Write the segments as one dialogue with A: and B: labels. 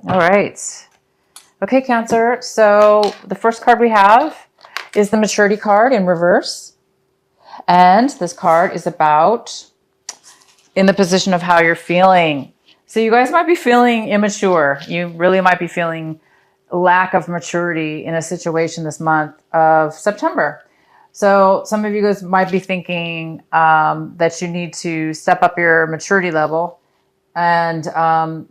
A: All right. Okay, Cancer. So the first card we have is the maturity card in reverse. And this card is about in the position of how you're feeling. So you guys might be feeling immature. You really might be feeling lack of maturity in a situation this month of September. So some of you guys might be thinking that you need to step up your maturity level and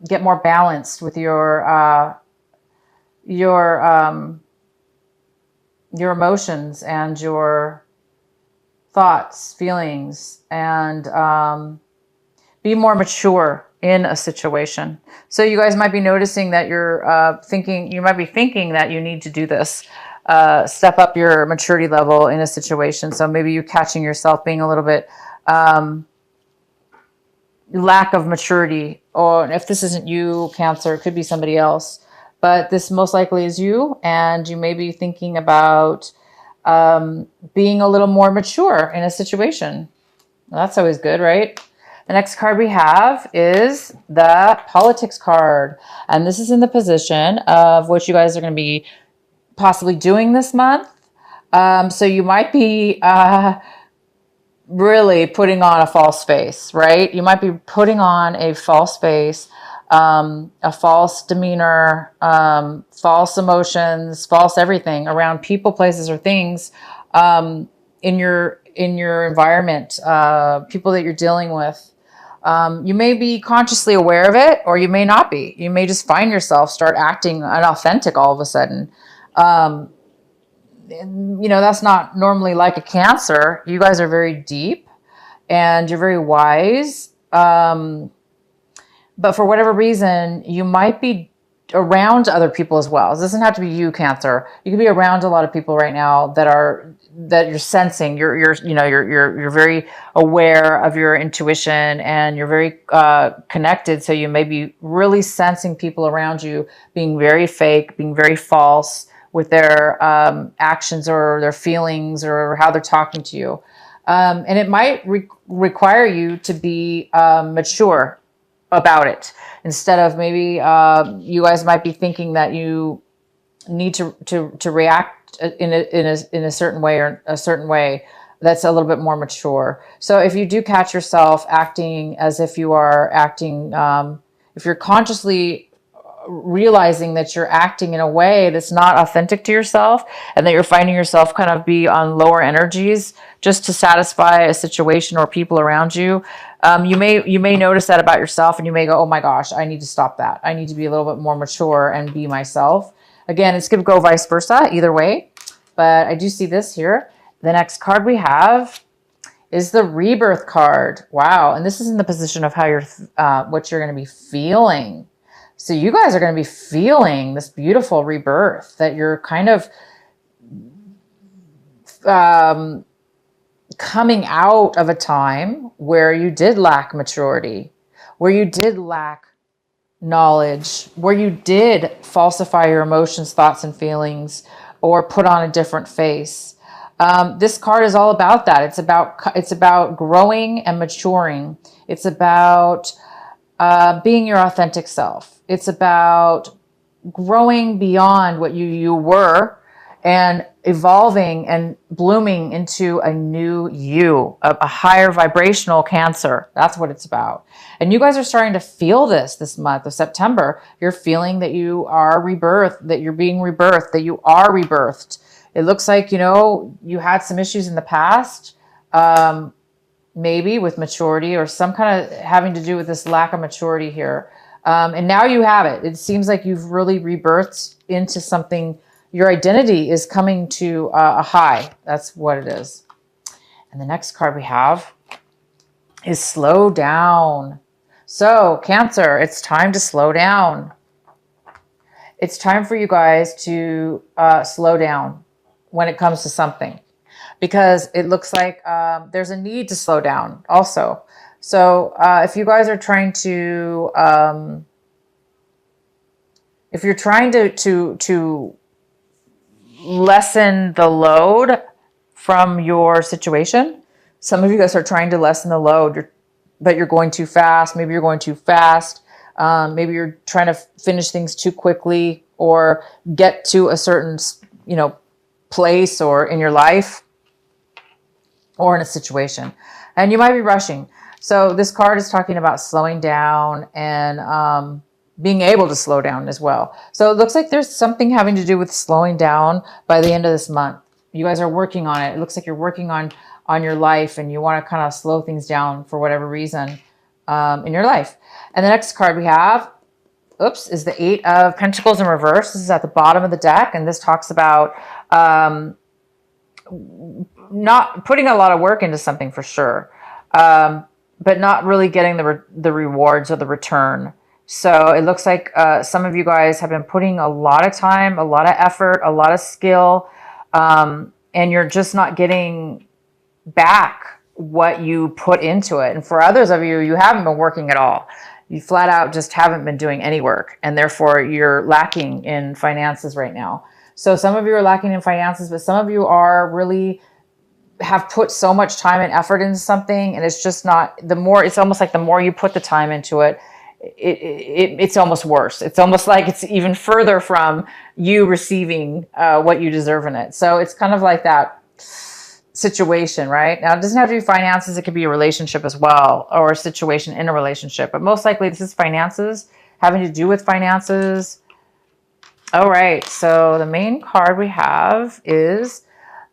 A: get more balanced with your emotions and your thoughts, feelings, and be more mature in a situation. So you guys might be noticing that you're you might be thinking that you need to do this, step up your maturity level in a situation. So maybe you're catching yourself being a little bit lack of maturity, or if this isn't you, Cancer, it could be somebody else, but this most likely is you, and you may be thinking about being a little more mature in a situation. Well, that's always good, right? The next card we have is the politics card, and this is in the position of what you guys are going to be possibly doing this month. So you might be really putting on a false face, right? You might be putting on a false face, a false demeanor, false emotions, false everything around people, places, or things in your environment, people that you're dealing with. You may be consciously aware of it, or you may not be. You may just find yourself start acting unauthentic all of a sudden. That's not normally like a Cancer. You guys are very deep and you're very wise. But for whatever reason, you might be around other people as well. It doesn't have to be you, Cancer. You could be around a lot of people right now that you're sensing. You're very aware of your intuition, and you're very connected. So you may be really sensing people around you being very fake, being very false with their actions or their feelings or how they're talking to you. And it might require you to be mature about it, instead of maybe you guys might be thinking that you need to react in a certain way, or a certain way that's a little bit more mature. So if you do catch yourself acting as if you are acting, if you're consciously realizing that you're acting in a way that's not authentic to yourself, and that you're finding yourself kind of be on lower energies just to satisfy a situation or people around you, you may notice that about yourself, and you may go, oh my gosh, I need to stop that. I need to be a little bit more mature and be myself. Again, it's going to go vice versa either way, but I do see this here. The next card we have is the rebirth card. Wow. And this is in the position of how what you're going to be feeling. So you guys are going to be feeling this beautiful rebirth, that you're kind of coming out of a time where you did lack maturity, where you did lack knowledge, where you did falsify your emotions, thoughts, and feelings, or put on a different face. This card is all about that. It's about growing and maturing. It's about being your authentic self. It's about growing beyond what you were, and evolving and blooming into a new you, a higher vibrational Cancer. That's what it's about. And you guys are starting to feel this month of September. You're feeling that you are rebirthed, that you're being rebirthed, that you are rebirthed. It looks like, you had some issues in the past, maybe with maturity, or some kind of having to do with this lack of maturity here. And now you have it. It seems like you've really rebirthed into something. Your identity is coming to a high. That's what it is. And the next card we have is slow down. So Cancer, it's time to slow down. It's time for you guys to slow down when it comes to something, because it looks like there's a need to slow down also. So if you guys are trying to, if you're trying to lessen the load from your situation, some of you guys are trying to lessen the load, but you're going too fast. Maybe you're going too fast. Maybe you're trying to finish things too quickly or get to a certain, place or in your life or in a situation. And you might be rushing. So this card is talking about slowing down and being able to slow down as well. So it looks like there's something having to do with slowing down by the end of this month. You guys are working on it. It looks like you're working on your life and you want to kind of slow things down for whatever reason in your life. And the next card we have, is the Eight of Pentacles in reverse. This is at the bottom of the deck. And this talks about not putting a lot of work into something for sure, but not really getting the rewards or the return. So it looks like some of you guys have been putting a lot of time, a lot of effort, a lot of skill, and you're just not getting back what you put into it. And for others of you, you haven't been working at all. You flat out just haven't been doing any work, and therefore you're lacking in finances right now. So some of you are lacking in finances, but some of you are really have put so much time and effort into something, and it's just not, it's almost like the more you put the time into it, it's almost worse. It's almost like it's even further from you receiving what you deserve in it. So it's kind of like that situation, right? Now, it doesn't have to be finances. It could be a relationship as well, or a situation in a relationship. But most likely this is finances, having to do with finances. All right. So the main card we have is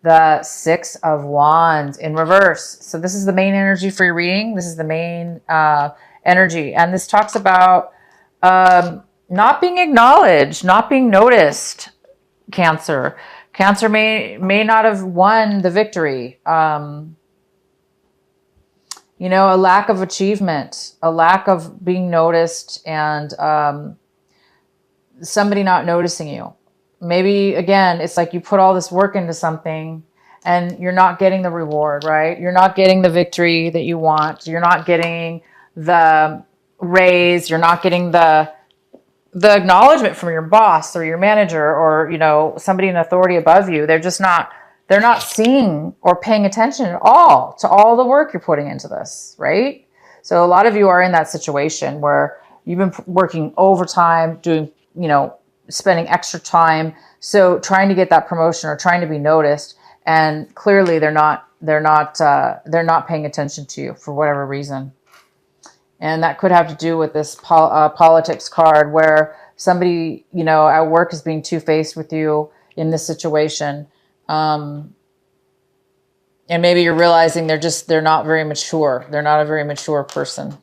A: the Six of Wands in reverse. So this is the main energy for your reading. This is the main energy. And this talks about not being acknowledged, not being noticed, Cancer. Cancer may not have won the victory. A lack of achievement, a lack of being noticed, and somebody not noticing you. Maybe, again, it's like you put all this work into something and you're not getting the reward, right? You're not getting the victory that you want. You're not getting the raise. You're not getting the acknowledgement from your boss or your manager or, somebody in authority above you. They're not seeing or paying attention at all to all the work you're putting into this, right? So a lot of you are in that situation where you've been working overtime, doing, spending extra time. So trying to get that promotion or trying to be noticed. And clearly they're not paying attention to you for whatever reason. And that could have to do with this politics card where somebody, at work is being two-faced with you in this situation. And maybe you're realizing they're not very mature. They're not a very mature person.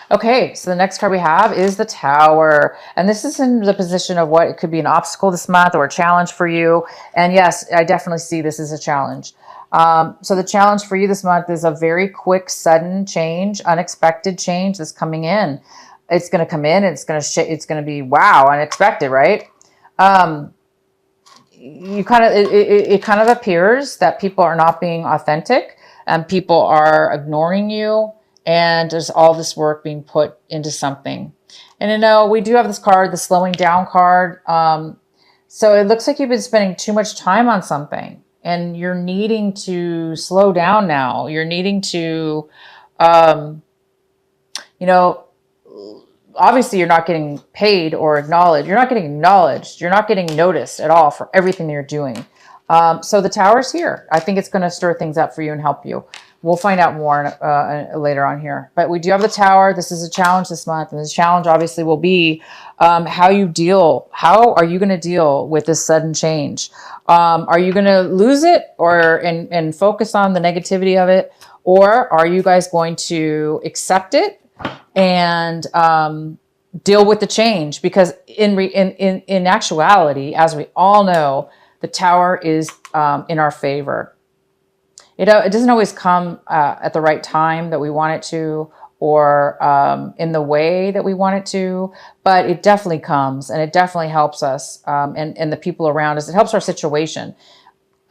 A: Okay, so the next card we have is the Tower. And this is in the position of what it could be an obstacle this month or a challenge for you. And yes, I definitely see this as a challenge. So the challenge for you this month is a very quick, sudden change, unexpected change that's coming in. It's going to come in. It's going to be, wow, unexpected, right? It kind of appears that people are not being authentic and people are ignoring you, and there's all this work being put into something. And we do have this card, the slowing down card. So it looks like you've been spending too much time on something. And you're needing to slow down now. You're needing to, obviously you're not getting paid or acknowledged. You're not getting acknowledged. You're not getting noticed at all for everything that you're doing. So the Tower's here. I think it's going to stir things up for you and help you. We'll find out more later on here. But we do have the Tower. This is a challenge this month. And the challenge obviously will be how you deal. How are you going to deal with this sudden change? Are you going to lose it and focus on the negativity of it? Or are you guys going to accept it and deal with the change? Because in actuality, as we all know, the Tower is in our favor. It doesn't always come at the right time that we want it to, or in the way that we want it to, but it definitely comes, and it definitely helps us and the people around us. It helps our situation,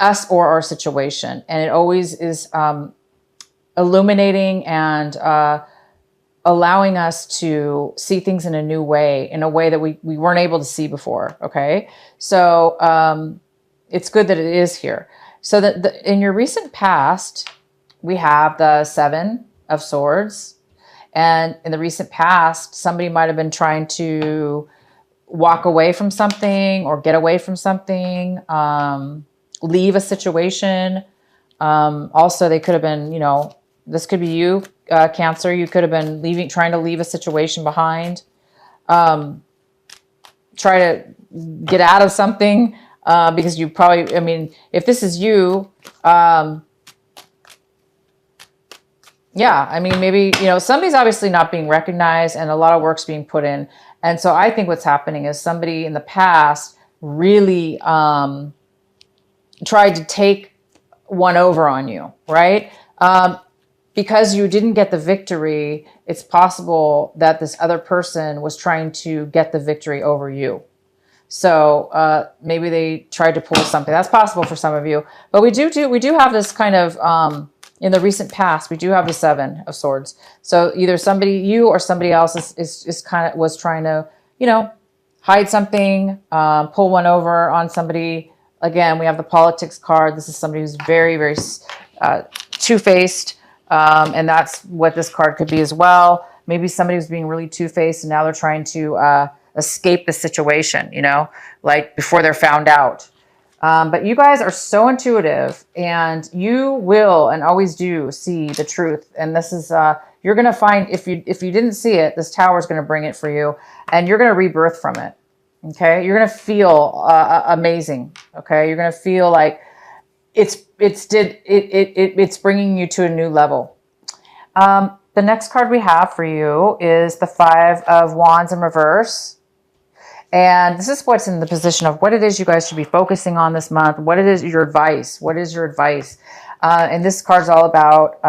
A: us or our situation, and it always is illuminating and allowing us to see things in a new way, in a way that we weren't able to see before. Okay, so it's good that it is here. So that in your recent past, we have the Seven of Swords. And in the recent past, somebody might have been trying to walk away from something or get away from something, leave a situation. Also, they could have been, this could be you, Cancer. You could have been trying to leave a situation behind, try to get out of something, because you probably, I mean, if this is you, yeah, I mean, maybe, somebody's obviously not being recognized and a lot of work's being put in. And so I think what's happening is somebody in the past really tried to take one over on you, right? Because you didn't get the victory, it's possible that this other person was trying to get the victory over you. So maybe they tried to pull something. That's possible for some of you. But we do have this kind of, in the recent past, we do have the 7 of Swords. So either you or somebody else is kind of was trying to, hide something, pull one over on somebody. Again, we have the politics card. This is somebody who's very, very two-faced. And that's what this card could be as well. Maybe somebody was being really two-faced and now they're trying to escape the situation, like before they're found out. But you guys are so intuitive and you will and always do see the truth. And this is, you're going to find, if you didn't see it, this tower is going to bring it for you and you're going to rebirth from it. Okay. You're going to feel amazing. Okay. You're going to feel like it's bringing you to a new level. The next card we have for you is the 5 of Wands in reverse. And this is what's in the position of what it is you guys should be focusing on this month. What it is, your advice. What is your advice? And this card's all about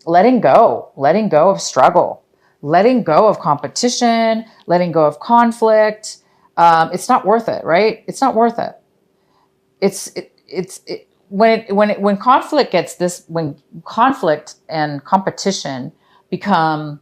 A: letting go of struggle, letting go of competition, letting go of conflict. It's not worth it, right? It's not worth it. When conflict gets this, when conflict and competition become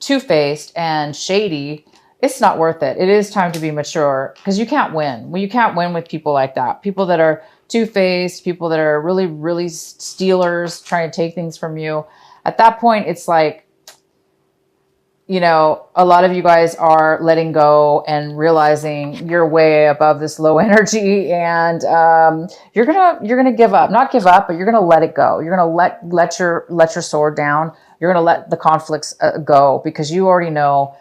A: two-faced and shady, it's not worth it. It is time to be mature because you can't win. Well, you can't win with people like that. People that are two-faced, people that are really, really stealers, trying to take things from you. At that point, it's like, a lot of you guys are letting go and realizing you're way above this low energy, and you're gonna give up. Not give up, but you're gonna let it go. You're gonna let your sword down. You're gonna let the conflicts go because you already know.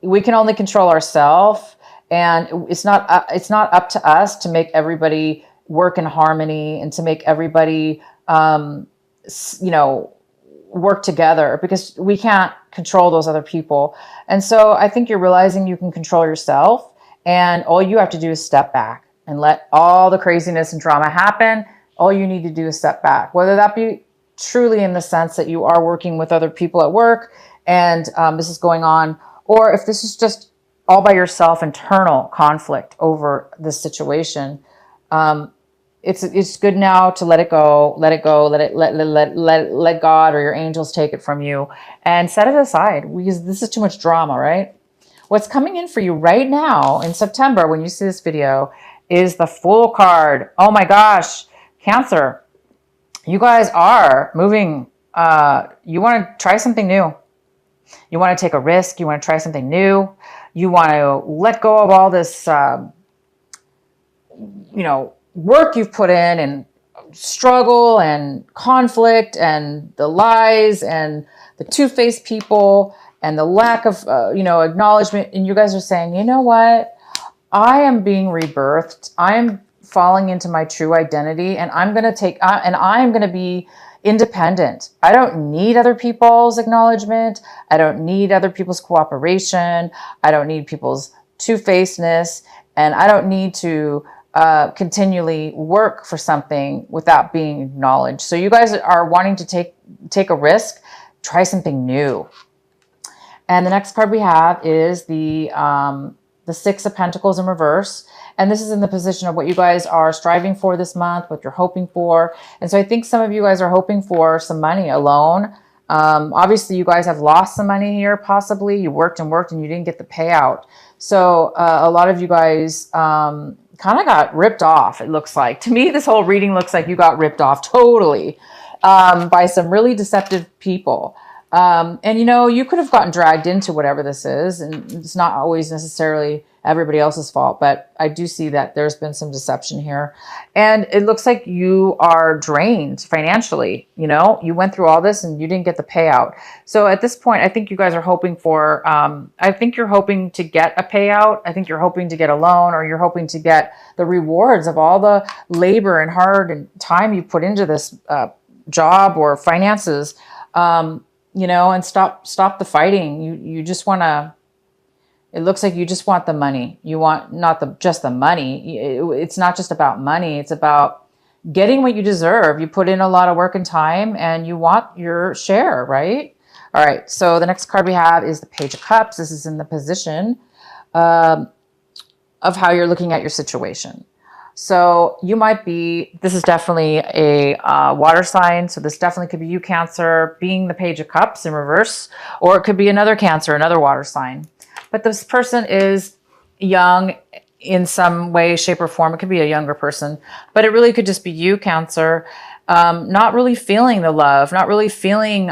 A: We can only control ourselves, and it's not up to us to make everybody work in harmony and to make everybody, work together because we can't control those other people. And so I think you're realizing you can control yourself, and all you have to do is step back and let all the craziness and drama happen. All you need to do is step back, whether that be truly in the sense that you are working with other people at work and this is going on, or if this is just all by yourself, internal conflict over this situation. It's good now to let God or your angels take it from you and set it aside because this is too much drama, right? What's coming in for you right now in September when you see this video is the Fool card. Oh my gosh, Cancer, you guys are moving. You want to try something new. You want to take a risk. You want to try something new. You want to let go of all this, work you've put in and struggle and conflict and the lies and the two-faced people and the lack of, acknowledgement. And you guys are saying, you know what? I am being rebirthed. I am falling into my true identity, and I'm going to be independent. I don't need other people's acknowledgement. I don't need other people's cooperation. I don't need people's two-facedness. And I don't need to continually work for something without being acknowledged. So you guys are wanting to take a risk, try something new. And the next card we have is the 6 of Pentacles in reverse. And this is in the position of what you guys are striving for this month, what you're hoping for. And so I think some of you guys are hoping for some money, a loan. Obviously, you guys have lost some money here, possibly. You worked and you didn't get the payout. So a lot of you guys kind of got ripped off, it looks like. To me, this whole reading looks like you got ripped off totally by some really deceptive people. And you know, you could have gotten dragged into whatever this is, and it's not always necessarily everybody else's fault, but I do see that there's been some deception here. And it looks like you are drained financially. You know, you went through all this and you didn't get the payout. So at this point, I think you guys are hoping for, I think you're hoping to get a payout. I think you're hoping to get a loan, or you're hoping to get the rewards of all the labor and hard and time you put into this job or finances. You know, and stop the fighting. You just want to, it looks like you just want the money. You want not just the money. It's not just about money. It's about getting what you deserve. You put in a lot of work and time and you want your share, right? All right. So the next card we have is the Page of Cups. This is in the position of how you're looking at your situation. So you might be, this is definitely a water sign. So this definitely could be you, Cancer, being the Page of Cups in reverse, or it could be another Cancer, another water sign. But this person is young in some way, shape, or form. It could be a younger person, but it really could just be you, Cancer, not really feeling the love, not really feeling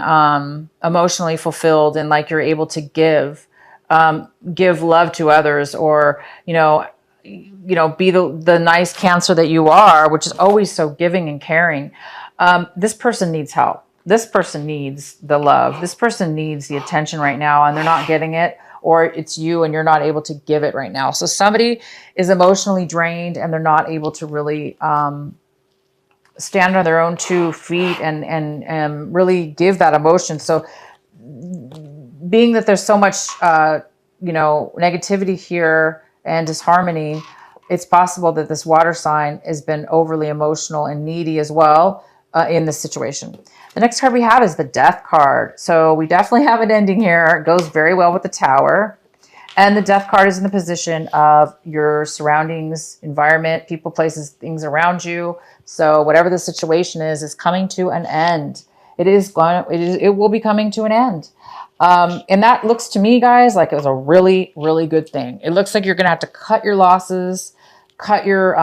A: emotionally fulfilled and like you're able to give love to others, or, you know, be the nice Cancer that you are, which is always so giving and caring. This person needs help. This person needs the love. This person needs the attention right now, and they're not getting it, or it's you and you're not able to give it right now. So somebody is emotionally drained and they're not able to really stand on their own 2 feet and really give that emotion. So being that there's so much, negativity here and disharmony, it's possible that this water sign has been overly emotional and needy as well in this situation. The next card we have is the Death card. So we definitely have an ending here. It goes very well with the Tower. And the Death card is in the position of your surroundings, environment, people, places, things around you. So whatever the situation is coming to an end. It will be coming to an end. And that looks to me, guys, like it was a really, really good thing. It looks like you're going to have to cut your losses, cut your,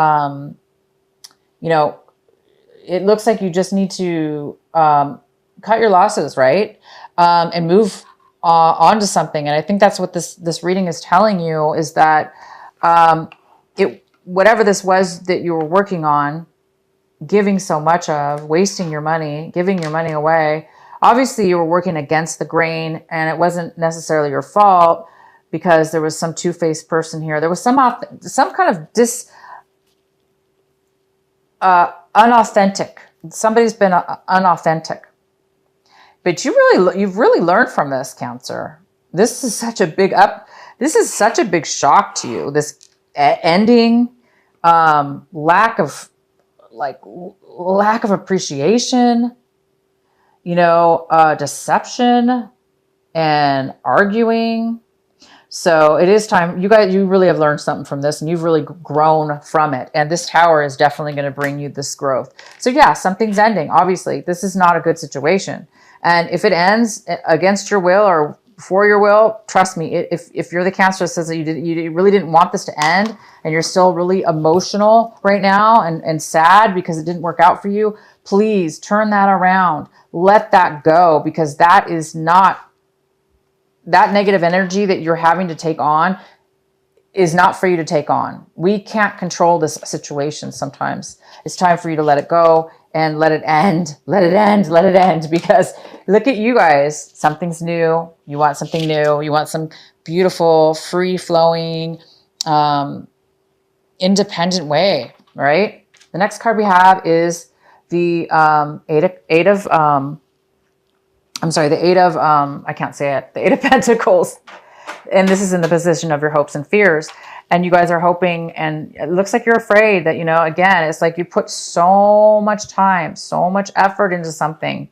A: it looks like you just need to cut your losses, right? And move on to something. And I think that's what this reading is telling you, is that whatever this was that you were working on, giving so much of, wasting your money, giving your money away, obviously you were working against the grain, and it wasn't necessarily your fault because there was some two-faced person here. There was some kind of unauthentic. Somebody's been unauthentic. But you've really learned from this, Cancer. This is such a big shock to you. This ending, lack of appreciation, deception and arguing. So it is time. You really have learned something from this, and you've really grown from it. And this Tower is definitely going to bring you this growth. So yeah, something's ending. Obviously, this is not a good situation. And if it ends against your will or for your will, trust me, if you're the Cancer that says that you really didn't want this to end, and you're still really emotional right now and sad because it didn't work out for you, please turn that around. Let that go, because that is not, that negative energy that you're having to take on is not for you to take on. We can't control this situation sometimes. It's time for you to let it go and let it end. Let it end. Let it end. Because look at you guys. Something's new. You want something new. You want some beautiful, free-flowing, independent way, right? The next card we have is the Eight of Pentacles. And this is in the position of your hopes and fears. And you guys are hoping, and it looks like you're afraid that, again, it's like you put so much time, so much effort into something.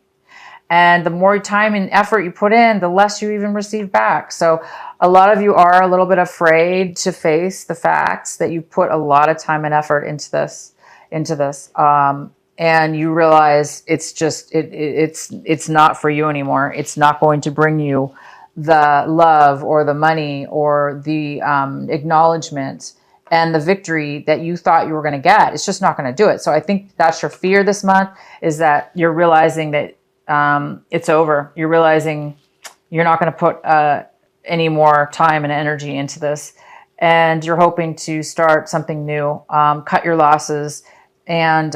A: And the more time and effort you put in, the less you even receive back. So a lot of you are a little bit afraid to face the facts that you put a lot of time and effort into this. And you realize it's just, it's not for you anymore. It's not going to bring you the love or the money or the acknowledgement and the victory that you thought you were going to get. It's just not going to do it. So I think that's your fear this month, is that you're realizing that it's over. You're realizing you're not going to put any more time and energy into this. And you're hoping to start something new, cut your losses, and,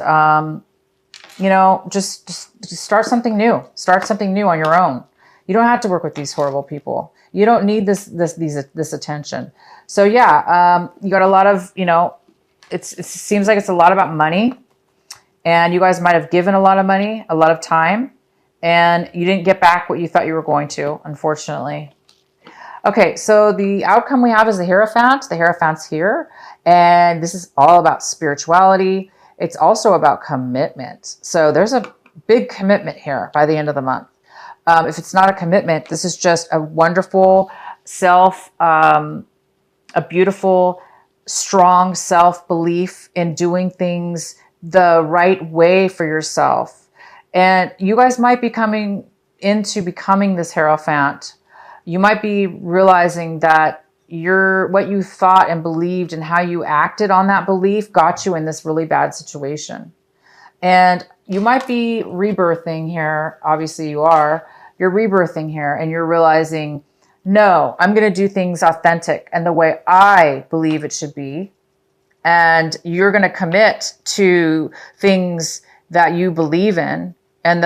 A: just start something new. Start something new on your own. You don't have to work with these horrible people. You don't need this attention. So yeah, you got a lot of, it seems like it's a lot about money, and you guys might have given a lot of money, a lot of time, and you didn't get back what you thought you were going to, unfortunately. Okay, so the outcome we have is the Hierophant. The Hierophant's here, and this is all about spirituality. It's also about commitment. So there's a big commitment here by the end of the month. If it's not a commitment, this is just a wonderful a beautiful, strong self-belief in doing things the right way for yourself. And you guys might be coming into becoming this Hierophant. You might be realizing that what you thought and believed and how you acted on that belief got you in this really bad situation. And you might be rebirthing here. Obviously you are. You're rebirthing here, and you're realizing, no, I'm going to do things authentic and the way I believe it should be. And you're going to commit to things that you believe in, and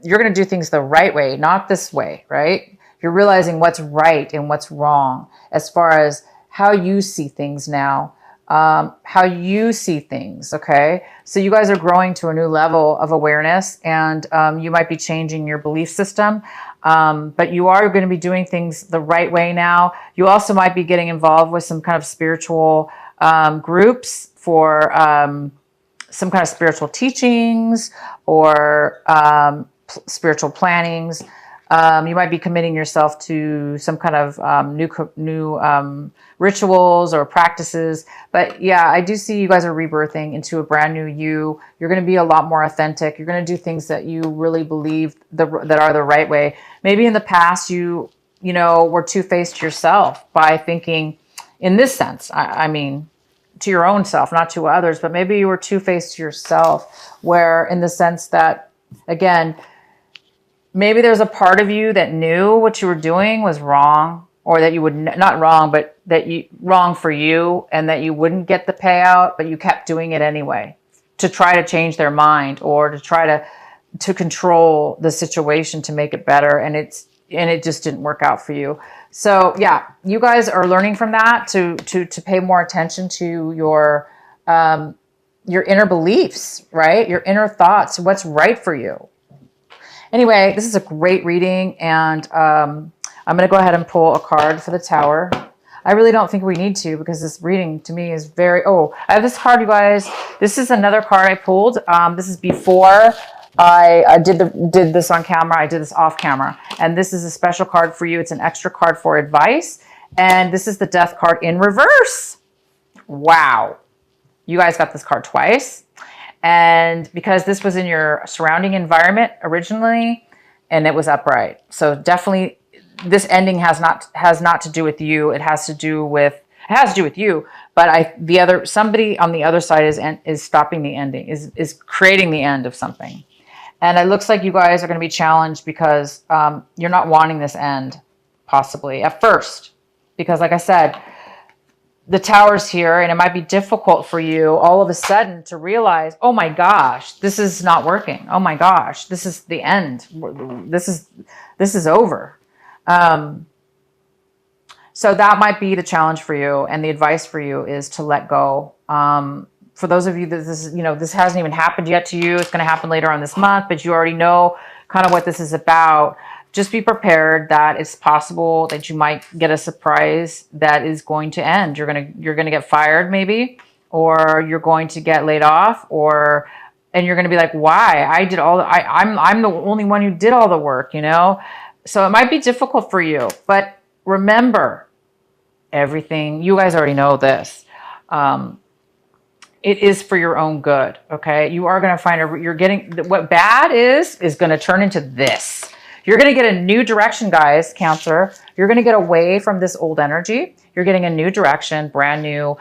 A: you're going to do things the right way, not this way, right? You're realizing what's right and what's wrong as far as how you see things now, how you see things, okay? So you guys are growing to a new level of awareness, and you might be changing your belief system, but you are going to be doing things the right way now. You also might be getting involved with some kind of spiritual groups for some kind of spiritual teachings or spiritual plannings. You might be committing yourself to some kind of new rituals or practices. But yeah, I do see you guys are rebirthing into a brand new you. You're going to be a lot more authentic. You're going to do things that you really believe that are the right way. Maybe in the past you were two-faced yourself by thinking, in this sense, I mean, to your own self, not to others, but maybe you were two-faced to yourself, where in the sense that, again, maybe there's a part of you that knew what you were doing was wrong, or that you would not wrong, but wrong for you, and that you wouldn't get the payout, but you kept doing it anyway to try to change their mind, or to try to control the situation to make it better. And it just didn't work out for you. So yeah, you guys are learning from that to pay more attention to your inner beliefs, right? Your inner thoughts, what's right for you. Anyway, this is a great reading, and I'm going to go ahead and pull a card for the Tower. I really don't think we need to, because this reading to me is very... Oh, I have this card, you guys. This is another card I pulled. This is before I did this on camera. I did this off camera. And this is a special card for you. It's an extra card for advice. And this is the Death card in reverse. Wow. You guys got this card twice. And because this was in your surrounding environment originally, and it was upright. So definitely this ending has not to do with you. It has to do with you, but somebody on the other side is stopping the ending, is creating the end of something. And it looks like you guys are going to be challenged because you're not wanting this end, possibly at first, because like I said, the Tower's here, and it might be difficult for you all of a sudden to realize, oh my gosh, this is not working. Oh my gosh, this is the end. This is over. So that might be the challenge for you, and the advice for you is to let go. For those of you that this hasn't even happened yet to you, it's going to happen later on this month, but you already know kind of what this is about. Just be prepared that it's possible that you might get a surprise that is going to end. You're going to get fired maybe, or you're going to get laid off, and you're going to be like, why? I'm the only one who did all the work, So it might be difficult for you, but remember everything. You guys already know this. It is for your own good. Okay. You are going to find what bad is going to turn into this. You're going to get a new direction, guys, Cancer. You're going to get away from this old energy. You're getting a new direction, brand new.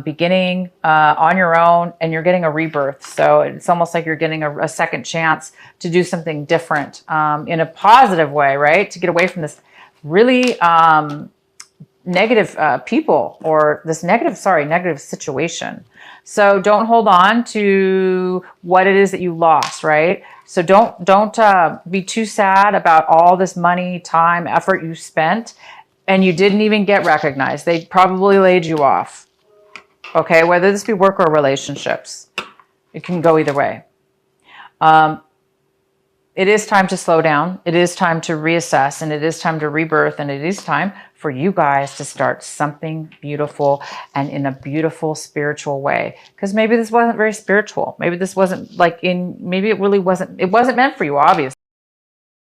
A: beginning on your own, and you're getting a rebirth. So it's almost like you're getting a second chance to do something different in a positive way, right? To get away from this really negative people, or this negative situation. So don't hold on to what it is that you lost, right? So don't be too sad about all this money, time, effort you spent, and you didn't even get recognized. They probably laid you off. Okay, whether this be work or relationships, it can go either way. It is time to slow down. It is time to reassess, and it is time to rebirth, and it is time for you guys to start something beautiful and in a beautiful spiritual way. Because maybe this wasn't very spiritual. Maybe this wasn't maybe it really wasn't, it wasn't meant for you, obviously.